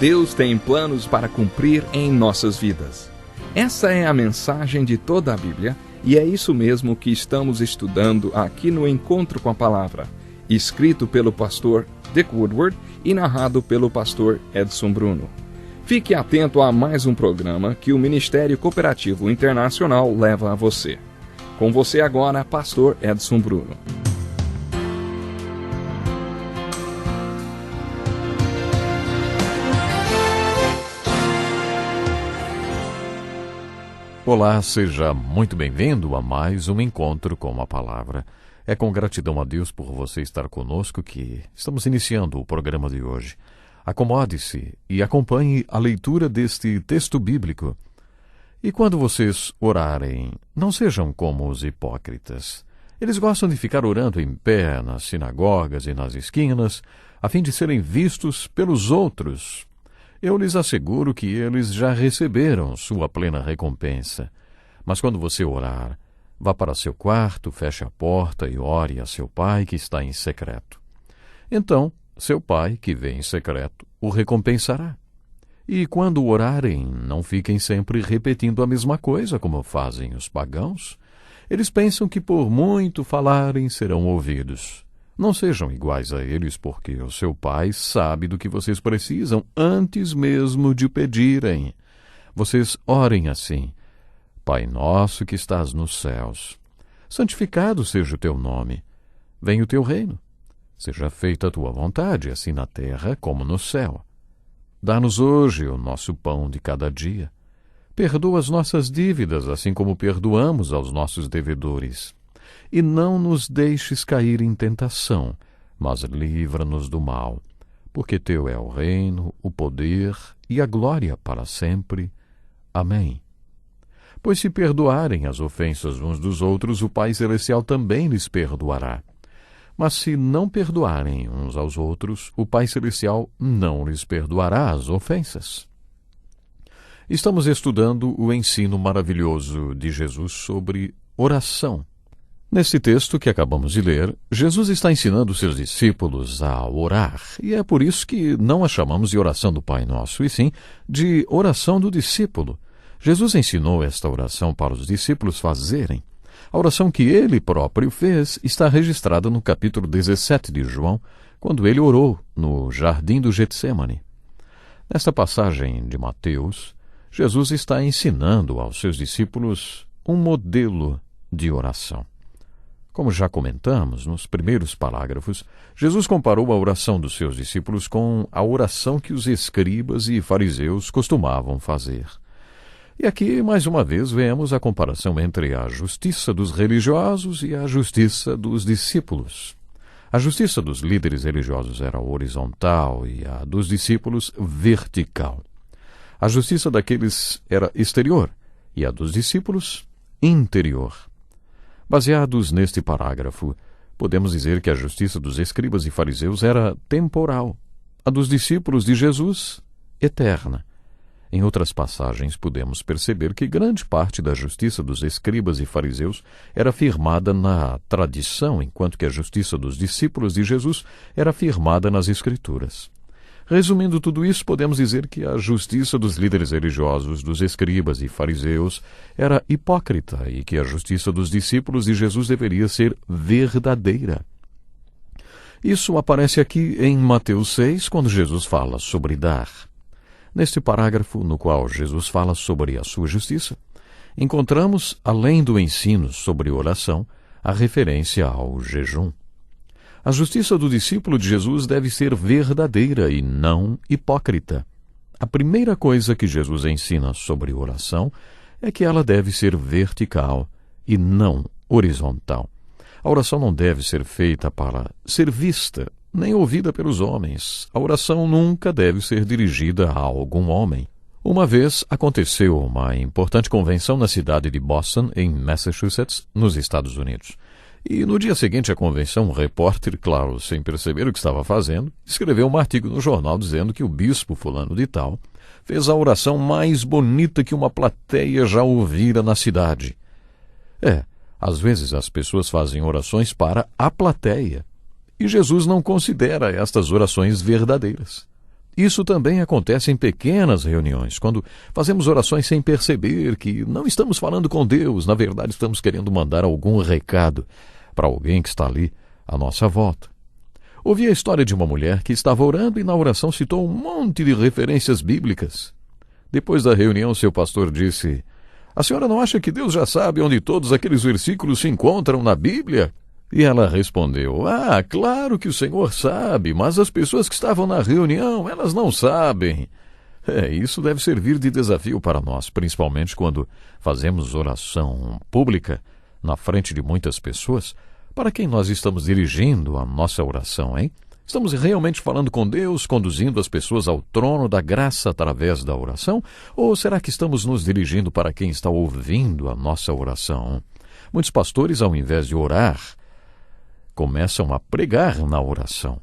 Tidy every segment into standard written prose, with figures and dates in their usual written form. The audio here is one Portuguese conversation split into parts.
Deus tem planos para cumprir em nossas vidas. Essa é a mensagem de toda a Bíblia e é isso mesmo que estamos estudando aqui no Encontro com a Palavra, escrito pelo pastor Dick Woodward e narrado pelo pastor Edson Bruno. Fique atento a mais um programa que o Ministério Cooperativo Internacional leva a você. Com você agora, pastor Edson Bruno. Olá, seja muito bem-vindo a mais um Encontro com a Palavra. É com gratidão a Deus por você estar conosco que estamos iniciando o programa de hoje. Acomode-se e acompanhe a leitura deste texto bíblico. E quando vocês orarem, não sejam como os hipócritas. Eles gostam de ficar orando em pé nas sinagogas e nas esquinas, a fim de serem vistos pelos outros. Eu lhes asseguro que eles já receberam sua plena recompensa. Mas quando você orar, vá para seu quarto, feche a porta e ore a seu pai que está em secreto. Então, seu pai, que vê em secreto, o recompensará. E quando orarem, não fiquem sempre repetindo a mesma coisa como fazem os pagãos. Eles pensam que por muito falarem serão ouvidos. Não sejam iguais a eles, porque o seu pai sabe do que vocês precisam antes mesmo de pedirem. Vocês orem assim: Pai nosso que estás nos céus, santificado seja o teu nome. Venha o teu reino. Seja feita a tua vontade, assim na terra como no céu. Dá-nos hoje o nosso pão de cada dia. Perdoa as nossas dívidas, assim como perdoamos aos nossos devedores. E não nos deixes cair em tentação, mas livra-nos do mal. Porque teu é o reino, o poder e a glória para sempre. Amém. Pois se perdoarem as ofensas uns dos outros, o Pai Celestial também lhes perdoará. Mas se não perdoarem uns aos outros, o Pai Celestial não lhes perdoará as ofensas. Estamos estudando o ensino maravilhoso de Jesus sobre oração. Neste texto que acabamos de ler, Jesus está ensinando seus discípulos a orar, e é por isso que não a chamamos de oração do Pai Nosso, e sim de oração do discípulo. Jesus ensinou esta oração para os discípulos fazerem. A oração que ele próprio fez está registrada no capítulo 17 de João, quando ele orou no jardim do Getsêmani. Nesta passagem de Mateus, Jesus está ensinando aos seus discípulos um modelo de oração. Como já comentamos nos primeiros parágrafos, Jesus comparou a oração dos seus discípulos com a oração que os escribas e fariseus costumavam fazer. E aqui, mais uma vez, vemos a comparação entre a justiça dos religiosos e a justiça dos discípulos. A justiça dos líderes religiosos era horizontal e a dos discípulos vertical. A justiça daqueles era exterior e a dos discípulos interior. Baseados neste parágrafo, podemos dizer que a justiça dos escribas e fariseus era temporal, a dos discípulos de Jesus, eterna. Em outras passagens, podemos perceber que grande parte da justiça dos escribas e fariseus era firmada na tradição, enquanto que a justiça dos discípulos de Jesus era firmada nas Escrituras. Resumindo tudo isso, podemos dizer que a justiça dos líderes religiosos, dos escribas e fariseus, era hipócrita e que a justiça dos discípulos de Jesus deveria ser verdadeira. Isso aparece aqui em Mateus 6, quando Jesus fala sobre dar. Neste parágrafo, no qual Jesus fala sobre a sua justiça, encontramos, além do ensino sobre oração, a referência ao jejum. A justiça do discípulo de Jesus deve ser verdadeira e não hipócrita. A primeira coisa que Jesus ensina sobre oração é que ela deve ser vertical e não horizontal. A oração não deve ser feita para ser vista, nem ouvida pelos homens. A oração nunca deve ser dirigida a algum homem. Uma vez aconteceu uma importante convenção na cidade de Boston, em Massachusetts, nos Estados Unidos. E no dia seguinte à convenção, um repórter, claro, sem perceber o que estava fazendo, escreveu um artigo no jornal dizendo que o bispo fulano de tal fez a oração mais bonita que uma plateia já ouvira na cidade. Às vezes as pessoas fazem orações para a plateia, e Jesus não considera estas orações verdadeiras. Isso também acontece em pequenas reuniões, quando fazemos orações sem perceber que não estamos falando com Deus, na verdade estamos querendo mandar algum recado para alguém que está ali à nossa volta. Ouvi a história de uma mulher que estava orando e na oração citou um monte de referências bíblicas. Depois da reunião, seu pastor disse: "A senhora não acha que Deus já sabe onde todos aqueles versículos se encontram na Bíblia?" E ela respondeu: "Ah, claro que o Senhor sabe, mas as pessoas que estavam na reunião, elas não sabem." Isso deve servir de desafio para nós, principalmente quando fazemos oração pública na frente de muitas pessoas. Para quem nós estamos dirigindo a nossa oração, hein? Estamos realmente falando com Deus, conduzindo as pessoas ao trono da graça através da oração? Ou será que estamos nos dirigindo para quem está ouvindo a nossa oração? Muitos pastores, ao invés de orar, começam a pregar na oração.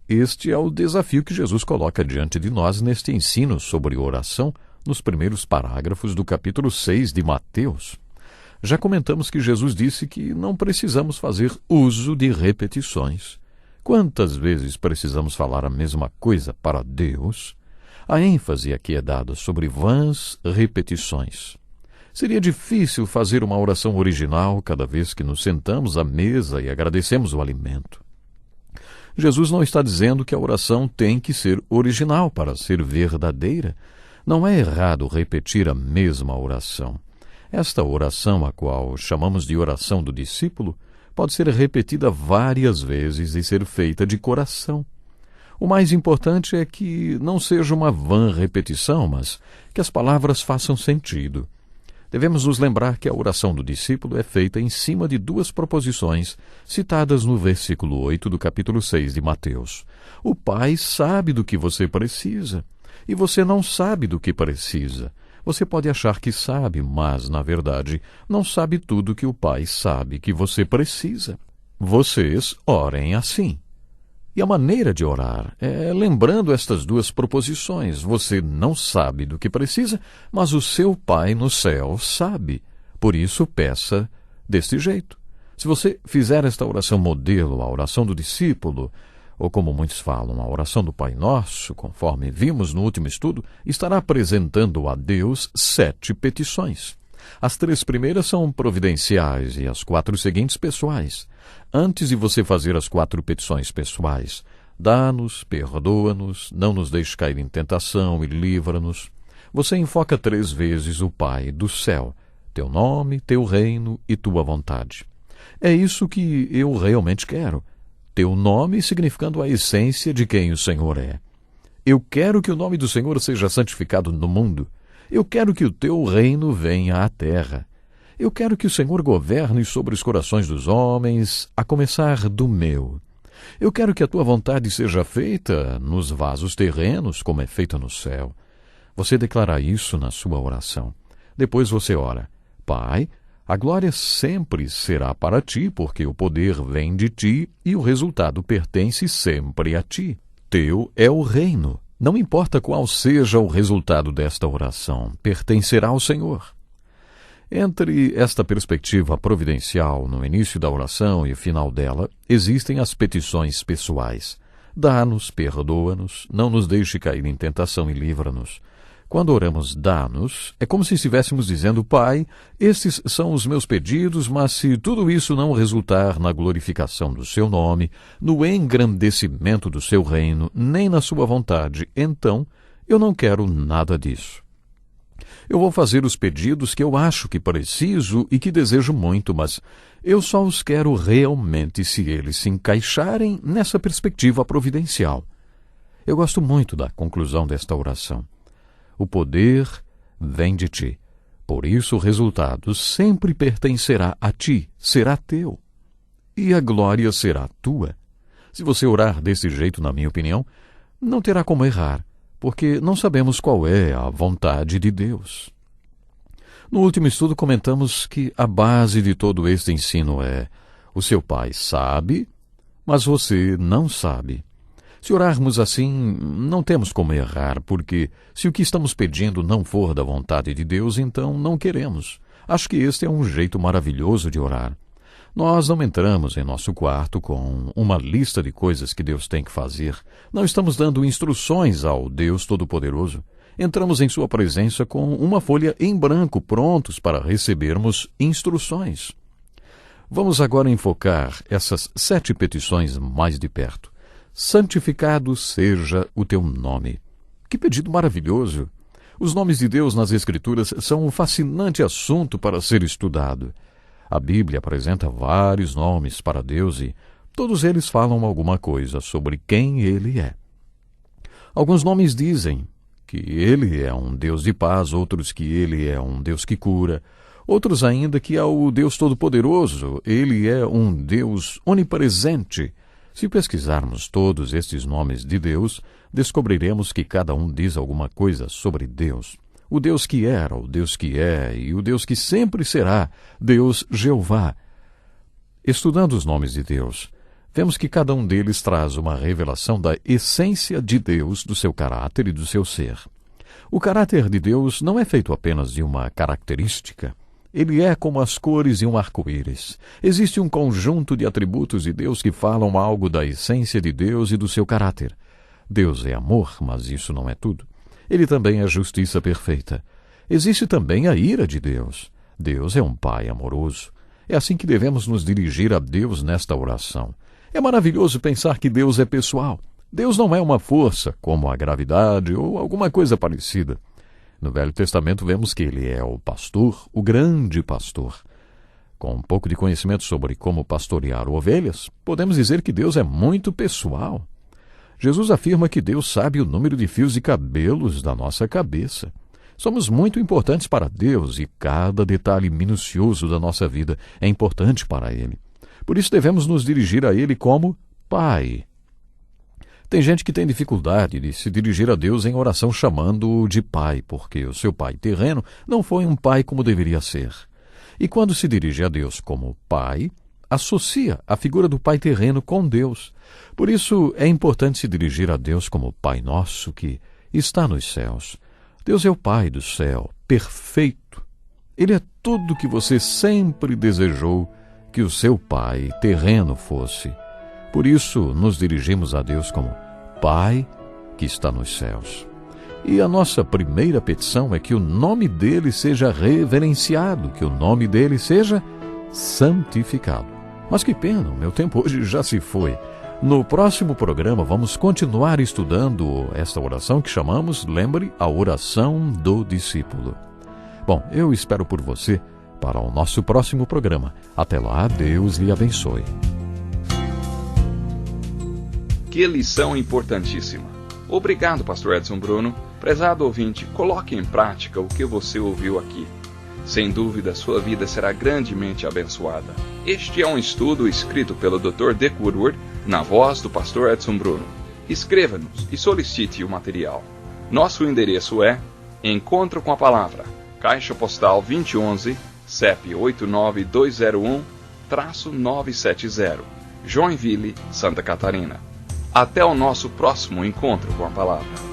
Este é o desafio que Jesus coloca diante de nós neste ensino sobre oração, nos primeiros parágrafos do capítulo 6 de Mateus. Já comentamos que Jesus disse que não precisamos fazer uso de repetições. Quantas vezes precisamos falar a mesma coisa para Deus? A ênfase aqui é dada sobre vãs repetições. Seria difícil fazer uma oração original cada vez que nos sentamos à mesa e agradecemos o alimento. Jesus não está dizendo que a oração tem que ser original para ser verdadeira. Não é errado repetir a mesma oração. Esta oração, a qual chamamos de oração do discípulo, pode ser repetida várias vezes e ser feita de coração. O mais importante é que não seja uma vã repetição, mas que as palavras façam sentido. Devemos nos lembrar que a oração do discípulo é feita em cima de duas proposições citadas no versículo 8 do capítulo 6 de Mateus. O Pai sabe do que você precisa, e você não sabe do que precisa. Você pode achar que sabe, mas, na verdade, não sabe tudo que o Pai sabe que você precisa. Vocês orem assim. E a maneira de orar é lembrando estas duas proposições. Você não sabe do que precisa, mas o seu Pai no céu sabe. Por isso, peça deste jeito. Se você fizer esta oração modelo, a oração do discípulo, ou como muitos falam, a oração do Pai Nosso, conforme vimos no último estudo, estará apresentando a Deus 7 petições. As 3 primeiras são providenciais e as 4 seguintes pessoais. Antes de você fazer as 4 petições pessoais, dá-nos, perdoa-nos, não nos deixe cair em tentação e livra-nos, você enfoca 3 vezes o Pai do céu, teu nome, teu reino e tua vontade. É isso que eu realmente quero. Teu nome significando a essência de quem o Senhor é. Eu quero que o nome do Senhor seja santificado no mundo. Eu quero que o teu reino venha à terra. Eu quero que o Senhor governe sobre os corações dos homens, a começar do meu. Eu quero que a tua vontade seja feita nos vasos terrenos, como é feita no céu. Você declara isso na sua oração. Depois você ora: Pai, a glória sempre será para ti, porque o poder vem de ti e o resultado pertence sempre a ti. Teu é o reino. Não importa qual seja o resultado desta oração, pertencerá ao Senhor. Entre esta perspectiva providencial, no início da oração e o final dela, existem as petições pessoais. Dá-nos, perdoa-nos, não nos deixe cair em tentação e livra-nos. Quando oramos dá-nos, é como se estivéssemos dizendo: Pai, estes são os meus pedidos, mas se tudo isso não resultar na glorificação do seu nome, no engrandecimento do seu reino, nem na sua vontade, então eu não quero nada disso. Eu vou fazer os pedidos que eu acho que preciso e que desejo muito, mas eu só os quero realmente se eles se encaixarem nessa perspectiva providencial. Eu gosto muito da conclusão desta oração. O poder vem de ti. Por isso o resultado sempre pertencerá a ti, será teu. E a glória será tua. Se você orar desse jeito, na minha opinião, não terá como errar, porque não sabemos qual é a vontade de Deus. No último estudo comentamos que a base de todo este ensino é: o seu Pai sabe, mas você não sabe. Se orarmos assim, não temos como errar, porque se o que estamos pedindo não for da vontade de Deus, então não queremos. Acho que este é um jeito maravilhoso de orar. Nós não entramos em nosso quarto com uma lista de coisas que Deus tem que fazer. Não estamos dando instruções ao Deus Todo-Poderoso. Entramos em sua presença com uma folha em branco, prontos para recebermos instruções. Vamos agora enfocar essas 7 petições mais de perto. Santificado seja o teu nome. Que pedido maravilhoso! Os nomes de Deus nas Escrituras são um fascinante assunto para ser estudado. A Bíblia apresenta vários nomes para Deus e todos eles falam alguma coisa sobre quem Ele é. Alguns nomes dizem que Ele é um Deus de paz, outros que Ele é um Deus que cura, outros ainda que é o Deus Todo-Poderoso, Ele é um Deus onipresente. Se pesquisarmos todos estes nomes de Deus, descobriremos que cada um diz alguma coisa sobre Deus. O Deus que era, o Deus que é e o Deus que sempre será, Deus Jeová. Estudando os nomes de Deus, vemos que cada um deles traz uma revelação da essência de Deus, do seu caráter e do seu ser. O caráter de Deus não é feito apenas de uma característica. Ele é como as cores de um arco-íris. Existe um conjunto de atributos de Deus que falam algo da essência de Deus e do seu caráter. Deus é amor, mas isso não é tudo. Ele também é justiça perfeita. Existe também a ira de Deus. Deus é um Pai amoroso. É assim que devemos nos dirigir a Deus nesta oração. É maravilhoso pensar que Deus é pessoal. Deus não é uma força, como a gravidade ou alguma coisa parecida. No Velho Testamento vemos que Ele é o pastor, o grande pastor. Com um pouco de conhecimento sobre como pastorear ovelhas, podemos dizer que Deus é muito pessoal. Jesus afirma que Deus sabe o número de fios de cabelos da nossa cabeça. Somos muito importantes para Deus e cada detalhe minucioso da nossa vida é importante para Ele. Por isso devemos nos dirigir a Ele como Pai. Tem gente que tem dificuldade de se dirigir a Deus em oração chamando-o de Pai, porque o seu pai terreno não foi um pai como deveria ser. E quando se dirige a Deus como Pai, associa a figura do Pai terreno com Deus. Por isso é importante se dirigir a Deus como Pai nosso que está nos céus. Deus é o Pai do céu, perfeito. Ele é tudo o que você sempre desejou que o seu Pai terreno fosse. Por isso, nos dirigimos a Deus como Pai que está nos céus. E a nossa primeira petição é que o nome dele seja reverenciado, que o nome dele seja santificado. Mas que pena, o meu tempo hoje já se foi. No próximo programa vamos continuar estudando esta oração que chamamos, lembre, a oração do discípulo. Bom, eu espero por você para o nosso próximo programa. Até lá, Deus lhe abençoe. Que lição importantíssima. Obrigado, Pastor Edson Bruno. Prezado ouvinte, coloque em prática o que você ouviu aqui. Sem dúvida, sua vida será grandemente abençoada. Este é um estudo escrito pelo Dr. Dick Woodward, na voz do Pastor Edson Bruno. Escreva-nos e solicite o material. Nosso endereço é Encontro com a Palavra, Caixa Postal 2011, CEP 89201-970, Joinville, Santa Catarina. Até o nosso próximo encontro com a Palavra.